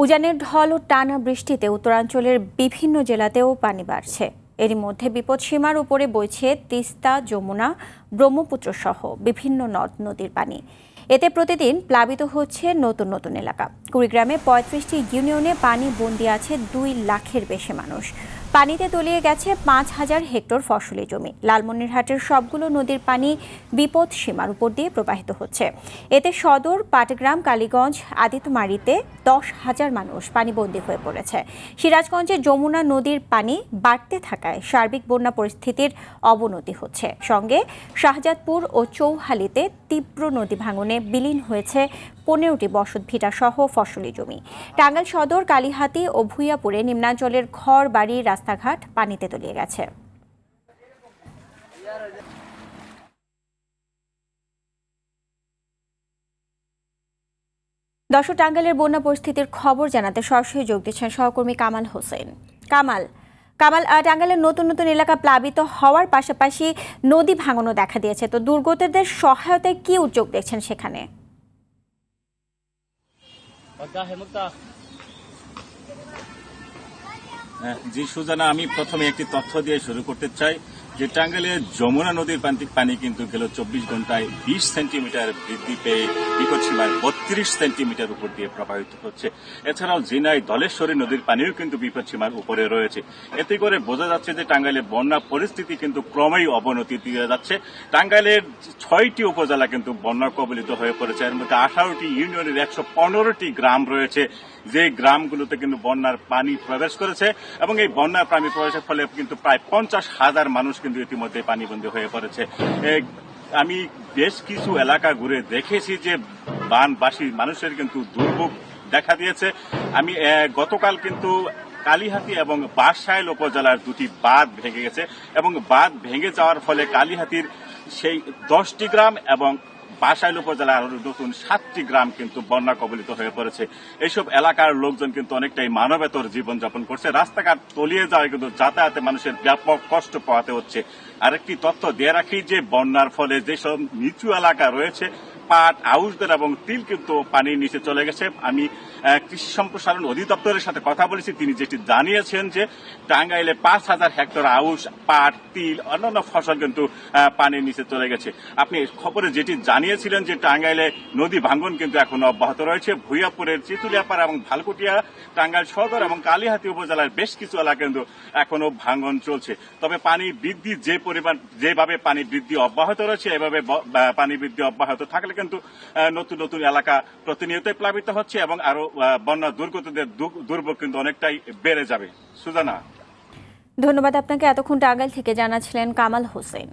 উজানের ঢল ও টানা বৃষ্টিতে উত্তরাঞ্চলের বিভিন্ন জেলাতেও পানি বাড়ছে। এরই মধ্যে বিপদসীমার উপরে বইছে তিস্তা, যমুনা, ব্রহ্মপুত্র সহ বিভিন্ন নদ নদীর পানি। এতে প্রতিদিন প্লাবিত হচ্ছে নতুন নতুন এলাকা। কুড়িগ্রামে ৩৫টি ইউনিয়নে পানি বন্দী আছে ২ লাখের বেশি মানুষ। পানিতে তলিয়ে গেছে ৫,০০০ হেক্টর ফসলি জমি। লালমনিরহাটের সবগুলো নদীর পানি বিপদ সীমার উপর দিয়ে প্রবাহিত হচ্ছে। এতে সদর, পাটগ্রাম, কালীগঞ্জ, আদিতমারিতে ১০,০০০ মানুষ পানিবন্দী হয়ে পড়েছে। সিরাজগঞ্জে যমুনা নদীর পানি বাড়তে থাকায় সার্বিক বন্যা পরিস্থিতির অবনতি হচ্ছে। সঙ্গে শাহজাদপুর ও চৌহালিতে তীব্র নদী ভাঙনে বিলীন হয়েছে ১৫টি বসতভিটা সহ ফসলি জমি। টাঙ্গাইল সদর, কালিহাতী ও ভূঁইয়াপুরে নিম্নাঞ্চলের ঘর বাড়ি, রাস্তাঘাট পানিতে তলিয়ে গেছে। দর্শক, টাঙ্গাইলের বন্যা পরিস্থিতির খবর জানাতে সরাসরি যোগ দিচ্ছেন সহকর্মী কামাল হোসেন। কামাল, টাঙ্গাইলের নতুন নতুন এলাকা প্লাবিত হওয়ার পাশাপাশি নদী ভাঙনও দেখা দিয়েছে। তো দুর্গতদের সহায়তায় কি উদ্যোগ দেখছেন সেখানে? জি সুজানা, আমি প্রথমে একটি তথ্য দিয়ে শুরু করতে চাই যে টাঙ্গাইলের যমুনা নদীর পানি কিন্তু গেল ২৪ ঘন্টায় ২০ সেন্টিমিটার বৃদ্ধি পেয়ে বিপদসীমার ৩২ সেন্টিমিটার উপর দিয়ে প্রবাহিত হচ্ছে। এছাড়াও জিনাই, ধলেশ্বরী নদীর পানিও কিন্তু বিপদসীমার উপরে রয়েছে। এতে করে বোঝা যাচ্ছে যে টাঙ্গাইলের বন্যা পরিস্থিতি কিন্তু ক্রমেই অবনতি দিয়ে যাচ্ছে। টাঙ্গাইলের ৬টি উপজেলা কিন্তু বন্যা কবলিত হয়ে পড়েছে। এর মধ্যে ১৮টি ইউনিয়নের ১১৫টি গ্রাম রয়েছে, যে গ্রামগুলোতে কিন্তু বন্যার পানি প্রবেশ করেছে এবং এই বন্যার পানি প্রবেশের ফলে কিন্তু প্রায় ৫০,০০০ মানুষ কিন্তু ইতিমধ্যে পানিবন্দী হয়ে পড়েছে। আমি বেশ কিছু এলাকা ঘুরে দেখেছি যে বানবাসী মানুষের কিন্তু দুর্ভোগ দেখা দিয়েছে। আমি গতকাল কিন্তু কালিহাতী এবং বাঁশখাইল উপজেলার ২টি বাঁধ ভেঙে গেছে এবং বাঁধ ভেঙে যাওয়ার ফলে কালিহাতীর সেই ১০টি গ্রাম এবং বাঁশখাইল উপজেলার নতুন ৭টি গ্রাম কিন্তু বন্যা কবলিত হয়ে পড়েছে। এইসব এলাকার লোকজন কিন্তু অনেকটাই মানবেতর জীবনযাপন করছে। রাস্তাঘাট তলিয়ে যাওয়ায় কিন্তু যাতায়াতে মানুষের ব্যাপক কষ্ট পোহাতে হচ্ছে। আরেকটি তথ্য দিয়ে রাখি যে বন্যার ফলে যেসব নিচু এলাকা রয়েছে, পাট, আউশদের এবং তিল কিন্তু পানির নিচে চলে গেছে। আমি কৃষি সম্প্রসারণ অধিদপ্তরের সাথে কথা বলেছি, তিনি যেটি জানিয়েছেন যে টাঙ্গাইলে ৫,০০০ হেক্টর আউশ, পাট, তিল, অন্যান্য ফসল কিন্তু পানির নিচে চলে গেছে। আপনি খবরে যেটি জানিয়েছিলেন যে টাঙ্গাইলে নদী ভাঙ্গন কিন্তু এখনো অব্যাহত রয়েছে। ভূঁইয়াপুরের চিতুলিয়াপাড়া এবং ভালকুটিয়া, টাঙ্গাইল সদর এবং কালিহাতী উপজেলার বেশ কিছু এলাকা কিন্তু এখনো ভাঙ্গন চলছে। তবে পানি বৃদ্ধি যেভাবে পানি বৃদ্ধি অব্যাহত রয়েছে, এভাবে পানি বৃদ্ধি অব্যাহত থাকলে কিন্তু নতুন নতুন এলাকা প্রতিনিয়তই প্লাবিত হচ্ছে এবং আরো বন্যা দুর্গতদের দুর্ভোগ কিন্তু অনেকটাই বেড়ে যাবে। সুজানা, ধন্যবাদ আপনাকে। এতক্ষণ টাঙ্গাইল থেকে জানাচ্ছিলেন কামাল হোসেন।